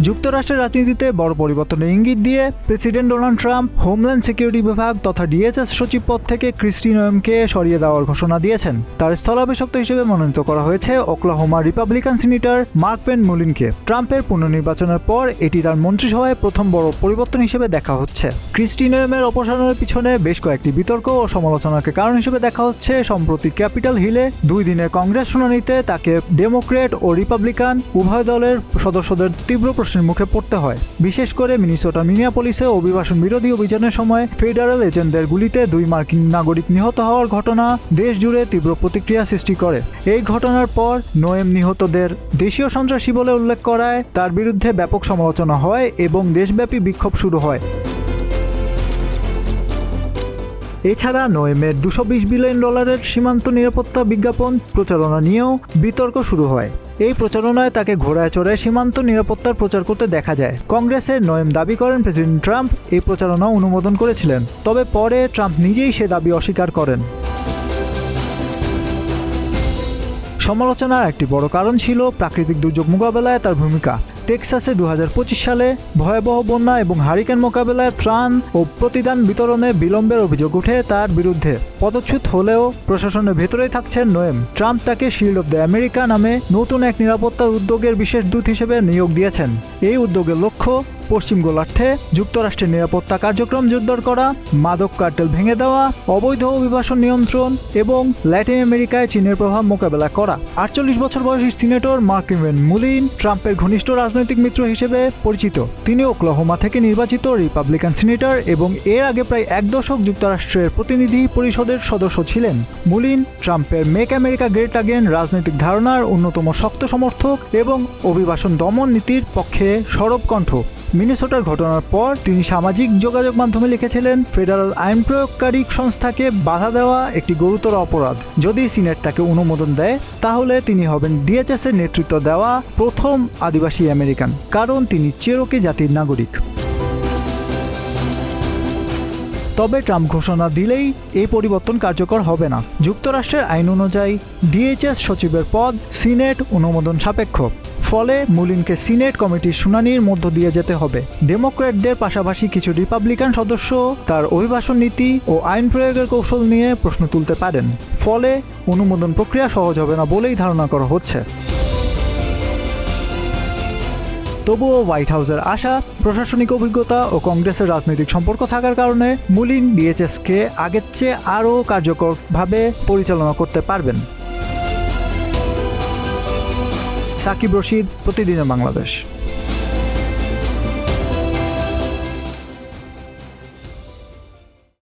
যুক্তরাষ্ট্রের রাজনীতিতে বড় পরিবর্তনের ইঙ্গিত দিয়ে president Donald Trump homeland security বিভাগ তথা ডিএইচএস সচিব পদ থেকে ক্রিস্টি নোয়েমকে সরিয়ে দেওয়ার ঘোষণা দিয়েছেন। তার স্থলাভিষিক্ত হিসেবে মনোনীত করা হয়েছে Oklahoma Republican senator Markwayne মুলিনকে। ট্রাম্পের পুনর্নির্বাচনের পর এটি তার মন্ত্রিসভায় প্রথম বড় পরিবর্তন হিসেবে দেখা হচ্ছে। ক্রিস্টি নোয়েমের অপসারণের পিছনে বেশ কয়েকটি বিতর্ক ও সমালোচনাকে কারণ হিসেবে দেখা হচ্ছে। সম্প্রতি ক্যাপিটাল হিলে 2 দিনের কংগ্রেস শুনানিতে তাকে ডেমোক্র্যাট ও রিপাবলিকান উভয় দলের সদস্যদের তীব্র প্রশ্নের মুখে পড়তে হয়। বিশেষ করে মিনেসোটার মিনিয়াপলিসে অভিবাসন বিরোধী অভিযানের সময় ফেডারেল এজেন্টদের গুলিতে 2 মার্কিন নাগরিক নিহত হওয়ার ঘটনা দেশ জুড়ে তীব্র প্রতিক্রিয়া সৃষ্টি করে। এই ঘটনার পর নোয়েম নিহতদের দেশীয় সন্ত্রাসী বলে উল্লেখ করায় তার বিরুদ্ধে ব্যাপক সমালোচনা হয় এবং দেশব্যাপী বিক্ষোভ শুরু হয়। এছাড়া নোয়েমের $220 বিলিয়ন সীমান্ত নিরাপত্তা বিজ্ঞাপন প্রচারণা নিয়েও বিতর্ক শুরু হয়। এই প্রচারণায় তাকে ঘোড়ায় চড়ে সীমান্ত নিরাপত্তার প্রচার করতে দেখা যায়। কংগ্রেসে নোয়েম দাবি করেন প্রেসিডেন্ট ট্রাম্প এই প্রচারণা অনুমোদন করেছিলেন, তবে পরে ট্রাম্প নিজেই সে দাবি অস্বীকার করেন। সমালোচনার একটি বড় কারণ ছিল প্রাকৃতিক দুর্যোগ মোকাবেলায় তার ভূমিকা। টেক্সাসে 2025 সালে ভয়াবহ বন্যা এবং হারিকেন মোকাবেলায় ত্রাণ ও প্রতিদান বিতরণে বিলম্বের অভিযোগ উঠে তার বিরুদ্ধে। পদচ্যুত হলেও প্রশাসনের ভেতরেই থাকছেন নোয়েম। ট্রাম্প তাকে শিল্ড অব দ্য আমেরিকা নামে নতুন এক নিরাপত্তা উদ্যোগের বিশেষ দূত হিসেবে নিয়োগ দিয়েছেন। এই উদ্যোগের লক্ষ্য পশ্চিম গোলার্ধে যুক্তরাষ্ট্রের নিরাপত্তা কার্যক্রম জোরদার করা, মাদক কার্টেল ভেঙে দেওয়া, অবৈধ অভিবাসন নিয়ন্ত্রণ এবং ল্যাটিন আমেরিকায় চীনের প্রভাব মোকাবেলা করা। 48 বছর বয়সী সিনেটর মার্ক ভ্যান মুলিন ট্রাম্পের ঘনিষ্ঠ রাজনৈতিক মিত্র হিসেবে পরিচিত। তিনি ওকলাহোমা থেকে নির্বাচিত রিপাবলিকান সিনেটর এবং এর আগে প্রায় 1 দশক যুক্তরাষ্ট্রের প্রতিনিধি পরিষদের সদস্য ছিলেন। মুলিন ট্রাম্পের মেক আমেরিকা গ্রেট আগেন রাজনৈতিক ধারণার অন্যতম শক্ত সমর্থক এবং অভিবাসন দমন নীতির পক্ষে সরব কণ্ঠ। মিনেসোটার ঘটনার পর তিনি সামাজিক যোগাযোগ মাধ্যমে লিখেছিলেন, ফেডারেল আইন প্রয়োগকারী সংস্থাকে বাধা দেওয়া একটি গুরুতর অপরাধ। যদি সিনেট তাকে অনুমোদন দেয় তাহলে তিনি হবেন ডিএইচএস এর নেতৃত্ব দেওয়া প্রথম আদিবাসী আমেরিকান, কারণ তিনি চেরোকি জাতির নাগরিক। তবে ট্রাম্প ঘোষণা দিলেই এই পরিবর্তন কার্যকর হবে না। যুক্তরাষ্ট্রের আইন অনুযায়ী ডিএইচএস সচিবের পদ সিনেট অনুমোদন সাপেক্ষ। ফলে মুলিনকে সিনেট কমিটির শুনানির মধ্য দিয়ে যেতে হবে। ডেমোক্র্যাটদের পাশাপাশি কিছু রিপাবলিকান সদস্য তার অভিবাসন নীতি ও আইন প্রয়োগের কৌশল নিয়ে প্রশ্ন তুলতে পারেন। ফলে অনুমোদন প্রক্রিয়া সহজ হবে না বলেই ধারণা করা হচ্ছে। তবুও হোয়াইট হাউসের আশা, প্রশাসনিক অভিজ্ঞতা ও কংগ্রেসের রাজনৈতিক সম্পর্ক থাকার কারণে মুলিন ডিএইচএসকে আগের চেয়ে আরও কার্যকরভাবে পরিচালনা করতে পারবেন। সাকিব রশিদ, প্রতিদিনের বাংলাদেশ।